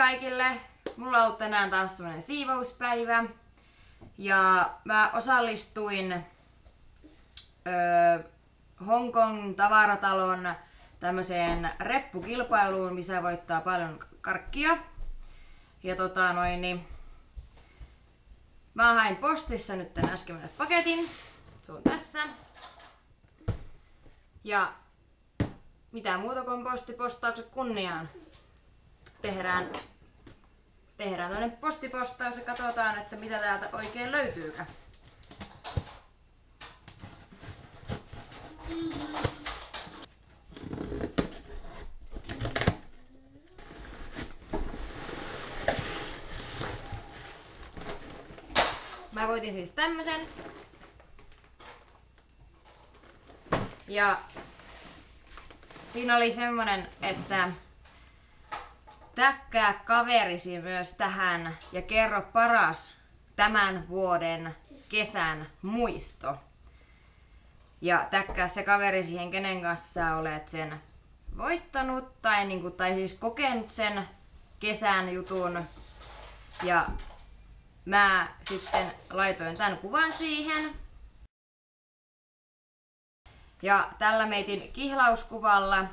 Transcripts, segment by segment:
kaikille! Mulla on ollut tänään taas semmonen siivouspäivä. Ja mä osallistuin Hongkong tavaratalon tämmöiseen reppukilpailuun, missä voittaa paljon karkkia. Ja mä hain postissa nyt tän äsken paketin. Se on tässä. Ja mitä muuta kuin postipostauksen kunniaan. Tehdään toinen postipostaus ja katsotaan, että mitä täältä oikein löytyykään. Mä voitin siis tämmösen. Ja siinä oli semmonen, että täkkää kaverisi myös tähän ja kerro paras tämän vuoden kesän muisto. Ja täkkää se kaveri siihen, kenen kanssa sä olet sen voittanut tai siis kokenut sen kesän jutun. Ja mä sitten laitoin tämän kuvan siihen. Ja tällä meitin kihlauskuvalla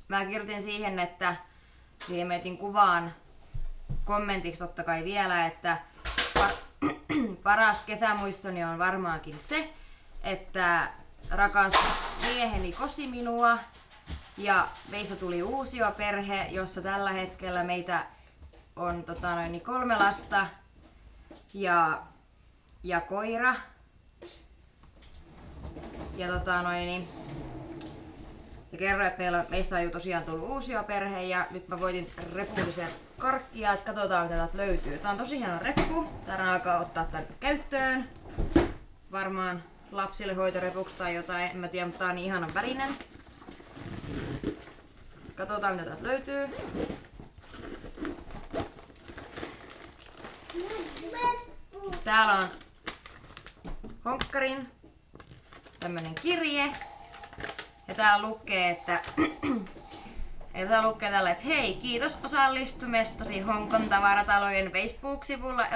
mä kirjoitin siihen, että siihen meitin kuvaan kommentiksi totta kai vielä, että paras kesämuistoni on varmaankin se, että rakas mieheni kosi minua ja meistä tuli uusioperhe, jossa tällä hetkellä meitä on 3 lasta ja koira. Ja ja kerroin, että meistä on jo tosiaan tullut uusioperhe ja nyt mä voitin repullisen karkkia, että katsotaan mitä täältä löytyy. Tää on tosi hieno reppu. Tää alkaa ottaa tän käyttöön. Varmaan lapsille hoitorepuksi tai jotain, en mä tiedä, mutta tää on niin ihanan värinen. Katsotaan mitä täältä löytyy. Täällä on Honkkarin tämmönen kirje. Ja täällä lukee, että hei, kiitos osallistumistasi Hongkong tavaratalojen Facebook-sivulla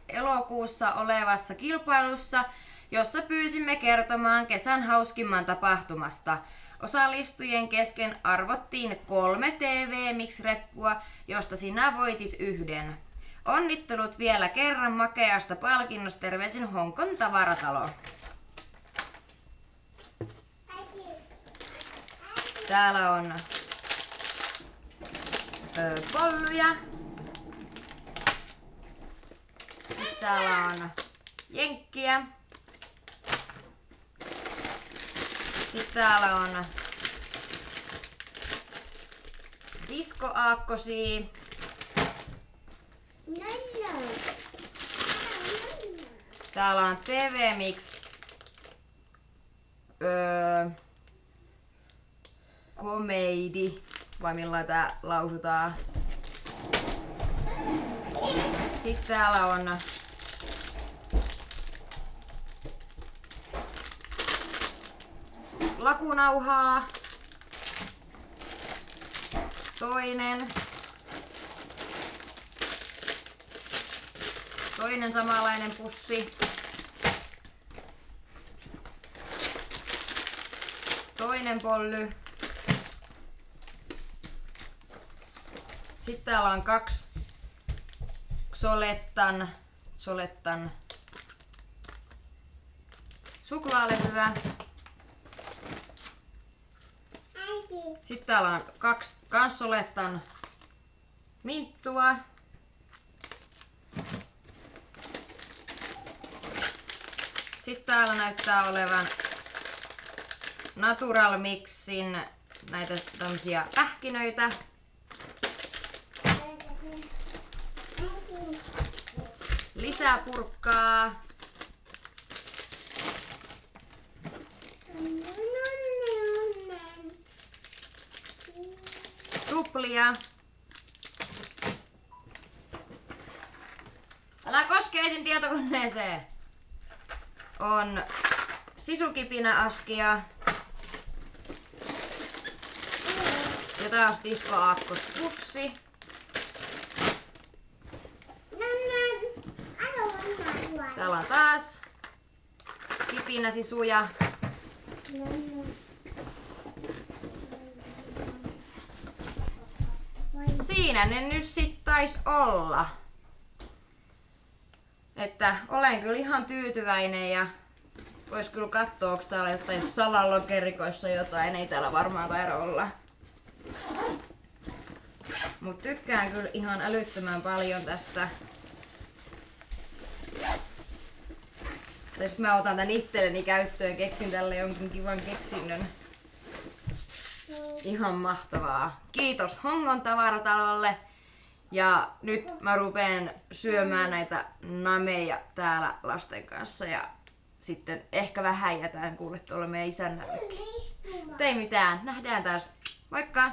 elokuussa olevassa kilpailussa, jossa pyysimme kertomaan kesän hauskimman tapahtumasta. Osallistujien kesken arvottiin 3 TV Mix-reppua, josta sinä voitit 1. Onnittelut vielä kerran makeasta palkinnosta, terveisin Hongkong tavaratalo. Täällä on polluja. Sitten täällä on jenkkiä. Sitten täällä on diskoaakkosia. Täällä on TV Mix. Comedy, vai millä tää lausutaan. Sitten täällä on lakunauhaa. Toinen samanlainen pussi. Toinen polly. Sitten täällä on 2 Solettan suklaalevyä. Sitten täällä on 2 Solettan minttua. Sitten täällä näyttää olevan Natural Mixin näitä tämmösiä pähkinöitä. Lisää purkkaa. Tuplia. Älä koske äitin tietokoneeseen. On sisukipinäaskia. Ja taas diskoaakkospussi. Täällä on taas kipinäsisuja. Siinä ne nyt sit tais olla. Että olen kyllä ihan tyytyväinen ja vois kyllä katsoa, onko täällä jotain salalokerikoissa jotain. Ei täällä varmaan taida olla. Mut tykkään kyllä ihan älyttömän paljon tästä. Tai sit mä otan tän itselleni käyttöön, keksin tälle jonkin kivan keksinnön. Ihan mahtavaa. Kiitos Hongon tavaratalolle. Ja nyt mä rupeen syömään näitä nameja täällä lasten kanssa ja sitten ehkä vähän jätän kuule tuolle meidän isännällekin. Ei mitään, nähdään taas. Moikka!